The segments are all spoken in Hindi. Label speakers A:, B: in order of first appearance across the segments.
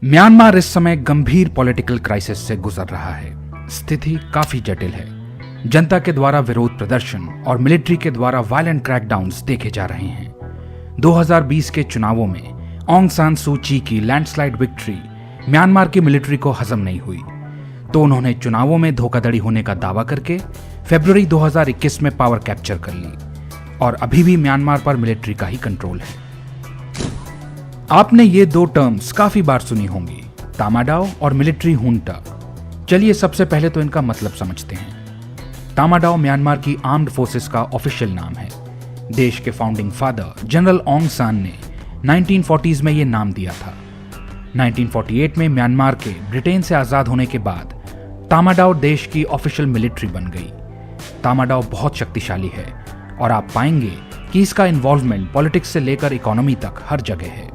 A: म्यांमार इस समय गंभीर पॉलिटिकल क्राइसिस से गुजर रहा है। स्थिति काफी जटिल है। जनता के द्वारा विरोध प्रदर्शन और मिलिट्री के द्वारा वायलेंट क्रैकडाउन्स देखे जा रहे हैं। 2020 के चुनावों में ऑंग सान सू ची की लैंडस्लाइड विक्ट्री म्यांमार की मिलिट्री को हजम नहीं हुई, तो उन्होंने चुनावों में धोखाधड़ी होने का दावा करके फरवरी 2021 में पावर कैप्चर कर ली और अभी भी म्यांमार पर मिलिट्री का ही कंट्रोल है। आपने ये दो टर्म्स काफी बार सुनी होंगी, तामाडाओ और मिलिट्री हुंटा। चलिए सबसे पहले तो इनका मतलब समझते हैं। तामाडाओ म्यांमार की आर्म्ड फोर्सेस का ऑफिशियल नाम है। देश के फाउंडिंग फादर जनरल ऑंग सान ने 1940s में ये नाम दिया था। 1948 में म्यांमार के ब्रिटेन से आजाद होने के बाद तामाडाओ देश की ऑफिशियल मिलिट्री बन गई। तामाडाओ बहुत शक्तिशाली है और आप पाएंगे कि इसका इन्वॉल्वमेंट पॉलिटिक्स से लेकर इकोनॉमी तक हर जगह है।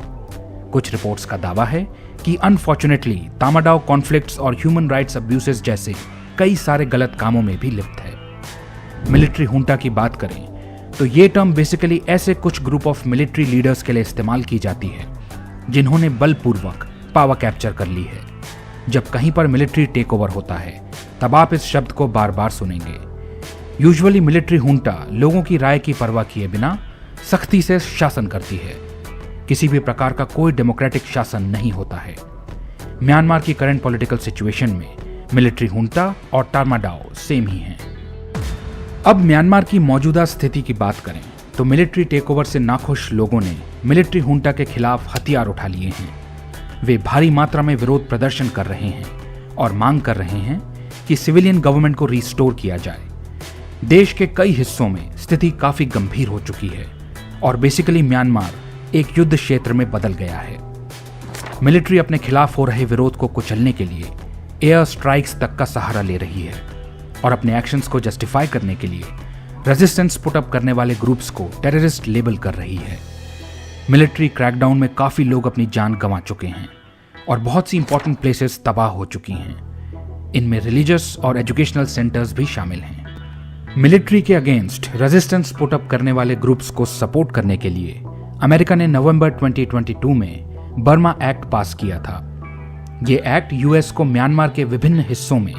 A: कुछ रिपोर्ट्स का दावा है कि अनफॉर्चुनेटली तामाडाओ कॉन्फ्लिक्ट्स और ह्यूमन राइट्स अब्यूसेस जैसे कई सारे गलत कामों में भी लिप्त है। मिलिट्री हुंटा की बात करें तो ये टर्म बेसिकली ऐसे कुछ ग्रुप ऑफ मिलिट्री लीडर्स के लिए इस्तेमाल की जाती है जिन्होंने बलपूर्वक पावर कैप्चर कर ली है। जब कहीं पर मिलिट्री टेक ओवर होता है तब आप इस शब्द को बार बार सुनेंगे। यूजुअली मिलिट्री हुंटा लोगों की राय की परवाह किए बिना सख्ती से शासन करती है। किसी भी प्रकार का कोई डेमोक्रेटिक शासन नहीं होता है। म्यांमार की करंट पॉलिटिकल सिचुएशन में मिलिट्री हुंटा और तामाडाओ सेम ही हैं। अब म्यांमार की मौजूदा स्थिति की बात करें तो मिलिट्री टेकओवर से नाखुश लोगों ने मिलिट्री हुंटा के खिलाफ हथियार उठा लिए हैं। वे भारी मात्रा में विरोध प्रदर्शन कर रहे हैं और मांग कर रहे हैं कि सिविलियन गवर्नमेंट को रिस्टोर किया जाए। देश के कई हिस्सों में स्थिति काफी गंभीर हो चुकी है और बेसिकली म्यांमार एक युद्ध क्षेत्र में बदल गया है। मिलिट्री अपने खिलाफ हो रहे विरोध को कुचलने के लिए एयर स्ट्राइक्स तक का सहारा ले रही है और अपने एक्शंस को जस्टिफाई करने के लिए रेजिस्टेंस पुटअप करने वाले ग्रुप्स को टेररिस्ट लेबल कर रही है। मिलिट्री क्रैकडाउन में काफी लोग अपनी जान गंवा चुके हैं और बहुत सी इंपॉर्टेंट प्लेसेस तबाह हो चुकी हैं। इनमें रिलीजियस और एजुकेशनल सेंटर्स भी शामिल हैं। मिलिट्री के अगेंस्ट रेजिस्टेंस पुटअप करने वाले ग्रुप्स को सपोर्ट करने के लिए अमेरिका ने नवंबर 2022 में बर्मा एक्ट पास किया था। ये एक्ट यूएस को म्यांमार के विभिन्न हिस्सों में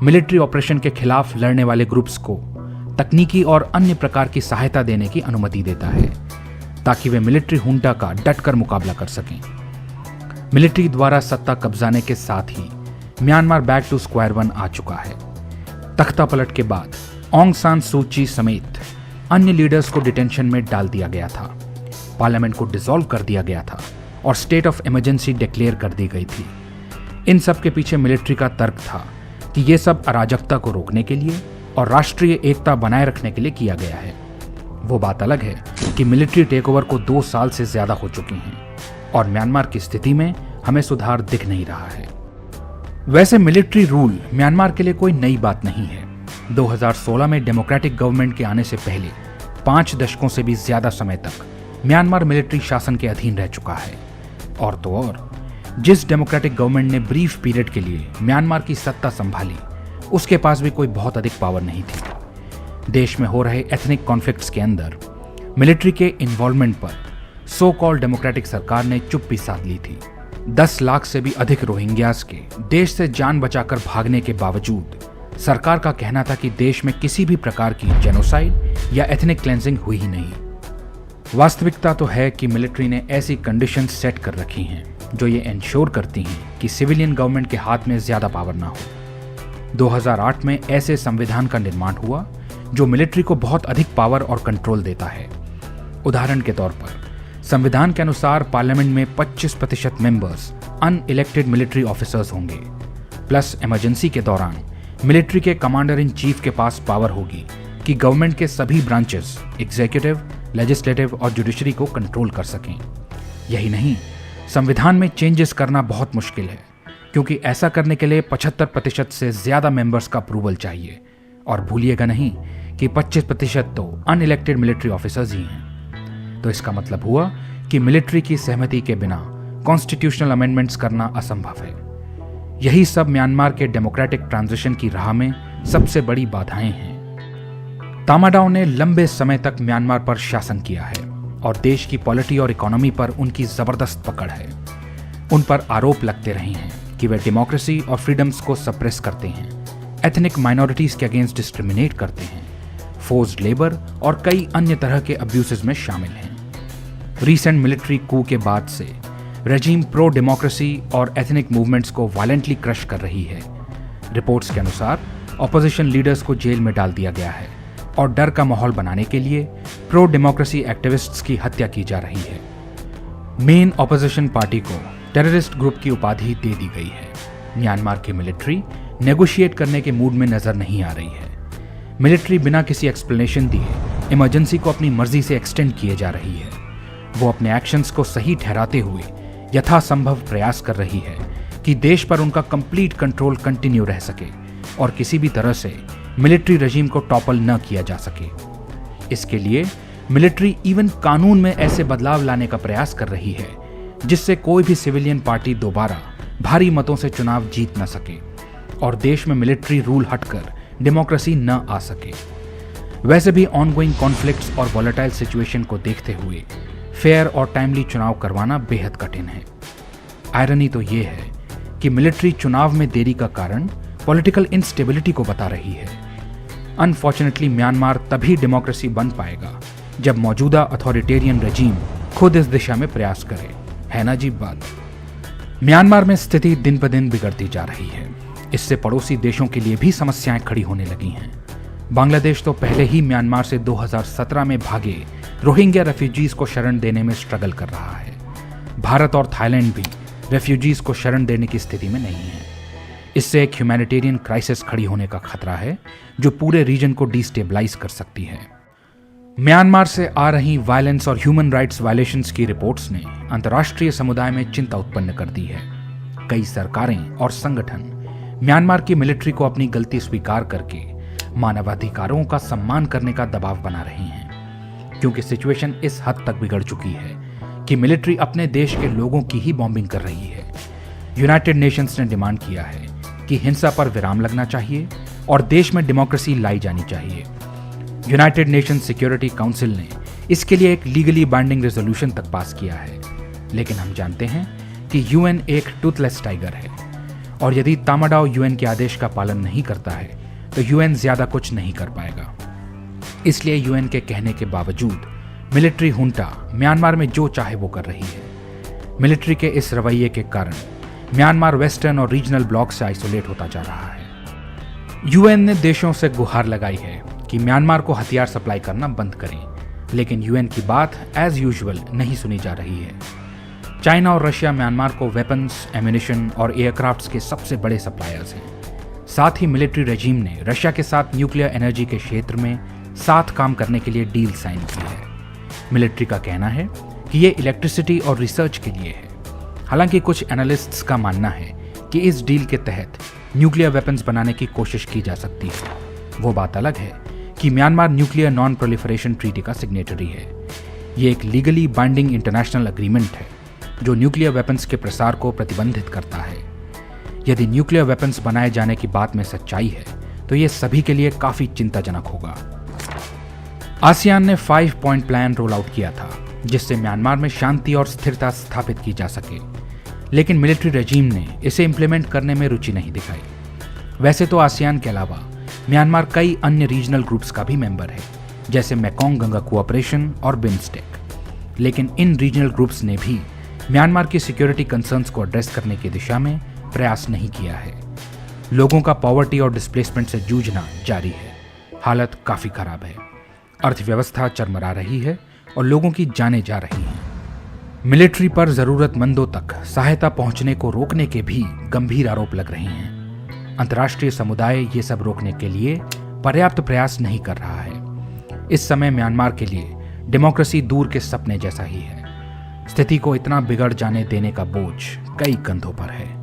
A: मिलिट्री ऑपरेशन के खिलाफ लड़ने वाले ग्रुप्स को तकनीकी और अन्य प्रकार की सहायता देने की अनुमति देता है ताकि वे मिलिट्री हुंटा का डटकर मुकाबला कर सकें। मिलिट्री द्वारा सत्ता कब्जाने के साथ ही Myanmar back to square one आ चुका है। तख्ता पलट के बाद ऑंग सान सू ची समेत अन्य लीडर्स को डिटेंशन में डाल दिया गया था। पार्लियामेंट को डिसॉल्व कर दिया गया था और स्टेट ऑफ इमरजेंसी डिक्लेयर कर दी गई थी। इन सब के पीछे मिलिट्री का तर्क था कि ये सब अराजकता को रोकने के लिए और राष्ट्रीय एकता बनाए रखने के लिए किया गया है। वो बात अलग है कि मिलिट्री टेकओवर को 2 साल से ज्यादा हो चुकी हैं और म्यांमार की स्थिति में हमें सुधार दिख नहीं रहा है। वैसे मिलिट्री रूल म्यांमार के लिए कोई नई बात नहीं है। 2016 में डेमोक्रेटिक गवर्नमेंट के आने से पहले 5 दशकों से भी ज्यादा समय तक म्यांमार मिलिट्री शासन के अधीन रह चुका है। और तो और जिस डेमोक्रेटिक गवर्नमेंट ने ब्रीफ पीरियड के लिए म्यांमार की सत्ता संभाली उसके पास भी कोई बहुत अधिक पावर नहीं थी। देश में हो रहे एथनिक कॉन्फ्लिक्ट्स के अंदर मिलिट्री के इन्वॉल्वमेंट पर सो कॉल्ड डेमोक्रेटिक सरकार ने चुप्पी साध ली थी। 10 लाख से भी अधिक रोहिंग्यास के देश से जान बचाकर भागने के बावजूद सरकार का कहना था कि देश में किसी भी प्रकार की जेनोसाइड या एथनिक क्लेंजिंग हुई ही नहीं। वास्तविकता तो है कि मिलिट्री ने ऐसी कंडीशंस सेट कर रखी हैं जो ये इंश्योर करती हैं कि सिविलियन गवर्नमेंट के हाथ में ज्यादा पावर ना हो। 2008 में ऐसे संविधान का निर्माण हुआ जो मिलिट्री को बहुत अधिक पावर और कंट्रोल देता है। उदाहरण के तौर पर संविधान के अनुसार पार्लियामेंट में 25% मेंबर्स अनइलेक्टेड मिलिट्री ऑफिसर्स होंगे, प्लस इमरजेंसी के दौरान मिलिट्री के कमांडर इन चीफ के पास पावर होगी कि गवर्नमेंट के सभी ब्रांचेस एग्जीक्यूटिव, लेजिस्लेटिव और जुडिशरी को कंट्रोल कर सकें। यही नहीं, संविधान में चेंजेस करना बहुत मुश्किल है क्योंकि ऐसा करने के लिए 75% से ज्यादा मेंबर्स का अप्रूवल चाहिए। और भूलिएगा नहीं कि 25% तो अनइलेक्टेड मिलिट्री ऑफिसर्स ही हैं। तो इसका मतलब हुआ कि मिलिट्री की सहमति के बिना कॉन्स्टिट्यूशनल अमेंडमेंट्स करना असंभव है। यही सब म्यांमार के डेमोक्रेटिक ट्रांजिशन की राह में सबसे बड़ी बाधाएं हैं। तामाडाओ ने लंबे समय तक म्यांमार पर शासन किया है और देश की पॉलिटी और इकोनॉमी पर उनकी जबरदस्त पकड़ है। उन पर आरोप लगते रहे हैं कि वे डेमोक्रेसी और फ्रीडम्स को सप्रेस करते हैं, एथनिक माइनॉरिटीज के अगेंस्ट डिस्क्रिमिनेट करते हैं, फोर्स्ड लेबर और कई अन्य तरह के अब्यूसेस में शामिल हैं। रीसेंट मिलिट्री कू के बाद से रेजिम प्रो डेमोक्रेसी और एथनिक मूवमेंट्स को वायलेंटली क्रश कर रही है। रिपोर्ट्स के अनुसार ऑपोजिशन लीडर्स को जेल में डाल दिया गया है और डर का माहौल बनाने के लिए प्रो डेमोक्रेसी एक्टिविस्ट्स की हत्या की जा रही है। मेन ऑपोजिशन पार्टी को टेररिस्ट ग्रुप की उपाधि दे दी गई है। म्यांमार की मिलिट्री नेगोशिएट करने के मूड में नजर नहीं आ रही है। मिलिट्री बिना किसी एक्सप्लेनेशन दिए इमरजेंसी को अपनी मर्जी से एक्सटेंड किए जा रही है। वो अपने एक्शंस को सही ठहराते हुए यथासंभव प्रयास कर रही है कि देश पर उनका कंप्लीट कंट्रोल कंटिन्यू रह सके और किसी भी तरह से मिलिट्री रजीम को टॉपल न किया जा सके। इसके लिए मिलिट्री इवन कानून में ऐसे बदलाव लाने का प्रयास कर रही है जिससे कोई भी सिविलियन पार्टी दोबारा भारी मतों से चुनाव जीत न सके और देश में मिलिट्री रूल हटकर डेमोक्रेसी न आ सके। वैसे भी ऑनगोइंग कॉन्फ्लिक्ट्स और वॉलेटाइल सिचुएशन को देखते हुए फेयर और टाइमली चुनाव करवाना बेहद कठिन है। आयरनी तो ये है कि मिलिट्री चुनाव में देरी का कारण पॉलिटिकल इंस्टेबिलिटी को बता रही है। अनफॉर्चुनेटली म्यांमार तभी डेमोक्रेसी बन पाएगा जब मौजूदा अथॉरिटेरियन रजीम खुद इस दिशा में प्रयास करे, है ना अजीब बात। म्यांमार में स्थिति दिन ब दिन बिगड़ती जा रही है। इससे पड़ोसी देशों के लिए भी समस्याएं खड़ी होने लगी हैं। बांग्लादेश तो पहले ही म्यांमार से 2017 में भागे रोहिंग्या रेफ्यूजीज को शरण देने में स्ट्रगल कर रहा है। भारत और थाईलैंड भी रेफ्यूजीज को शरण देने की स्थिति में नहीं है। इससे एक ह्यूमैनिटेरियन क्राइसिस खड़ी होने का खतरा है जो पूरे रीजन को डिस्टेबलाइज कर सकती है। म्यांमार से आ रही वायलेंस और ह्यूमन राइट्स वायलेशंस की रिपोर्ट्स ने अंतर्राष्ट्रीय समुदाय में चिंता उत्पन्न कर दी है। कई सरकारें और संगठन म्यांमार की मिलिट्री को अपनी गलती स्वीकार करके मानवाधिकारों का सम्मान करने का दबाव बना रहे हैं, क्योंकि सिचुएशन इस हद तक बिगड़ चुकी है कि मिलिट्री अपने देश के लोगों की ही बॉम्बिंग कर रही है। यूनाइटेड नेशंस ने डिमांड किया है कि हिंसा पर विराम लगना चाहिए और देश में डेमोक्रेसी लाई जानी चाहिए। यूनाइटेड नेशंस सिक्योरिटी काउंसिल ने इसके लिए एक लीगली बाइंडिंग रेजोल्यूशन तक पास किया है, लेकिन हम जानते हैं कि यूएन एक टूथलेस टाइगर है और यदि तामाडाओ यूएन के आदेश का पालन नहीं करता है तो यूएन ज्यादा कुछ नहीं कर पाएगा। इसलिए यूएन के कहने के बावजूद मिलिट्री हुंटा म्यांमार में जो चाहे वो कर रही है। मिलिट्री के इस रवैये के कारण म्यांमार वेस्टर्न और रीजनल ब्लॉक से आइसोलेट होता जा रहा है। यूएन ने देशों से गुहार लगाई है कि म्यांमार को हथियार सप्लाई करना बंद करें, लेकिन यूएन की बात एज यूजुअल नहीं सुनी जा रही है। चाइना और रशिया म्यांमार को वेपन्स, एम्यूनिशन और एयरक्राफ्ट्स के सबसे बड़े सप्लायर्स हैं। साथ ही मिलिट्री रेजिम ने रशिया के साथ न्यूक्लियर एनर्जी के क्षेत्र में साथ काम करने के लिए डील साइन की है। मिलिट्री का कहना है कि ये इलेक्ट्रिसिटी और रिसर्च के लिए है। हालांकि कुछ एनालिस्ट्स का मानना है कि इस डील के तहत न्यूक्लियर वेपन्स बनाने की कोशिश की जा सकती है। वो बात अलग है कि Myanmar nuclear non proliferation treaty का सिग्नेटरी है। ये एक लीगली बाइंडिंग इंटरनेशनल एग्रीमेंट है जो न्यूक्लियर वेपन्स के प्रसार को प्रतिबंधित करता है। यदि न्यूक्लियर वेपन्स बनाए जाने की बात में सच्चाई है तो ये सभी के लिए काफी चिंताजनक होगा। आसियान ने 5 पॉइंट प्लान रोल आउट किया था जिससे म्यांमार में शांति और स्थिरता स्थापित की जा सके, लेकिन मिलिट्री रेजिम ने इसे इंप्लीमेंट करने में रुचि नहीं दिखाई। वैसे तो आसियान के अलावा म्यांमार कई अन्य रीजनल ग्रुप्स का भी मेंबर है, जैसे मेकोंग गंगा कोऑपरेशन और बिम्स्टेक, लेकिन इन रीजनल ग्रुप्स ने भी म्यांमार की सिक्योरिटी कंसर्न्स को एड्रेस करने की दिशा में प्रयास नहीं किया है। लोगों का पॉवर्टी और डिस्प्लेसमेंट से जूझना जारी है। हालत काफी खराब है। अर्थव्यवस्था चरमरा रही है और लोगों की जानें जा रही हैं। मिलिट्री पर जरूरतमंदों तक सहायता पहुंचने को रोकने के भी गंभीर आरोप लग रहे हैं। अंतर्राष्ट्रीय समुदाय ये सब रोकने के लिए पर्याप्त प्रयास नहीं कर रहा है। इस समय म्यांमार के लिए डेमोक्रेसी दूर के सपने जैसा ही है। स्थिति को इतना बिगड़ जाने देने का बोझ कई कंधों पर है।